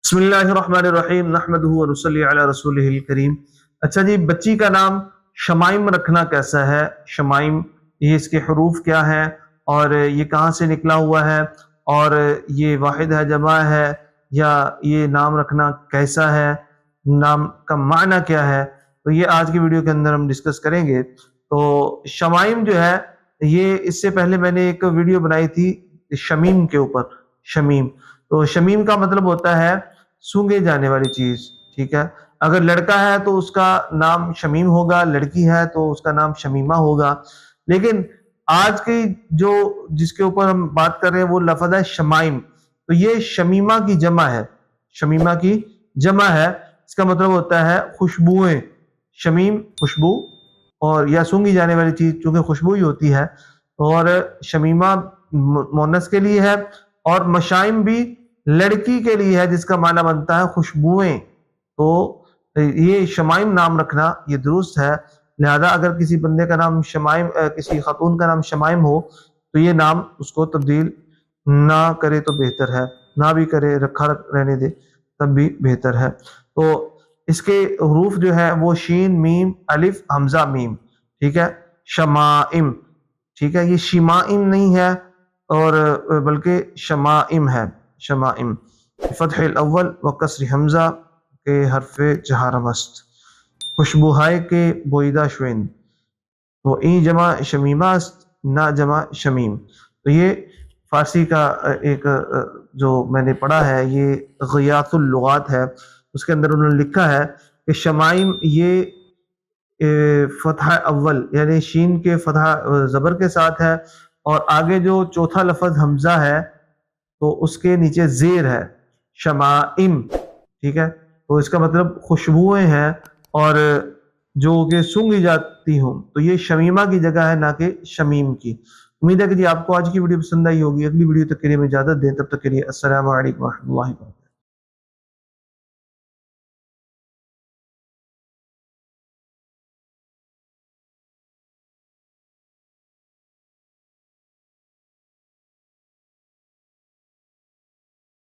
بسم اللہ الرحمن الرحیم نحمدہ ونصلی علی رسولہ الکریم۔ اچھا جی، بچی کا نام شمائم رکھنا کیسا ہے؟ شمائم، یہ اس کے حروف کیا ہیں اور یہ کہاں سے نکلا ہوا ہے اور یہ واحد ہے جمع ہے یا یہ نام رکھنا کیسا ہے، نام کا معنی کیا ہے، تو یہ آج کی ویڈیو کے اندر ہم ڈسکس کریں گے۔ تو شمائم جو ہے، یہ اس سے پہلے میں نے ایک ویڈیو بنائی تھی شمیم کے اوپر۔ شمیم، تو شمیم کا مطلب ہوتا ہے سونگے جانے والی چیز، ٹھیک ہے۔ اگر لڑکا ہے تو اس کا نام شمیم ہوگا، لڑکی ہے تو اس کا نام شمیمہ ہوگا۔ لیکن آج کی جس کے اوپر ہم بات کر رہے ہیں وہ لفظ ہے شمائم، تو یہ شمیمہ کی جمع ہے۔ شمیمہ کی جمع ہے، اس کا مطلب ہوتا ہے خوشبوئیں۔ شمیم خوشبو، اور یا سونگی جانے والی چیز چونکہ خوشبو ہی ہوتی ہے، اور شمیمہ مؤنث کے لیے ہے، اور مشائم بھی لڑکی کے لیے ہے جس کا معنی بنتا ہے خوشبوئیں۔ تو یہ شمائم نام رکھنا یہ درست ہے، لہذا اگر کسی بندے کا نام شمائم، کسی خاتون کا نام شمائم ہو تو یہ نام اس کو تبدیل نہ کرے تو بہتر ہے، نہ بھی کرے، رکھا رہنے دے تب بھی بہتر ہے۔ تو اس کے حروف جو ہے وہ شین، میم، الف، حمزہ، میم، ٹھیک ہے۔ شمائم، ٹھیک ہے، یہ شمائم نہیں ہے اور بلکہ شمائم ہے۔ شمائم فتح الاول و کسر حمزہ کے حرف جہر مست، خوشبوہائے کے بویدہ شوین، تو این جمع شمیمہ است، نہ جمع شمیم۔ تو یہ فارسی کا ایک جو میں نے پڑھا ہے، یہ غیاث اللغات ہے، اس کے اندر انہوں نے لکھا ہے کہ شمائم یہ فتح اول یعنی شین کے فتح زبر کے ساتھ ہے، اور آگے جو چوتھا لفظ حمزہ ہے تو اس کے نیچے زیر ہے، شمائم، ٹھیک ہے۔ تو اس کا مطلب خوشبوئیں ہیں اور جو کہ سونگی جاتی ہوں، تو یہ شمیمہ کی جگہ ہے نہ کہ شمیم کی۔ امید ہے کہ جی آپ کو آج کی ویڈیو پسند آئی ہوگی۔ اگلی ویڈیو تک کے لیے میں اجازت دیں، تب تک کے لیے السلام علیکم و رحمۃ اللہ وبرکاتہ۔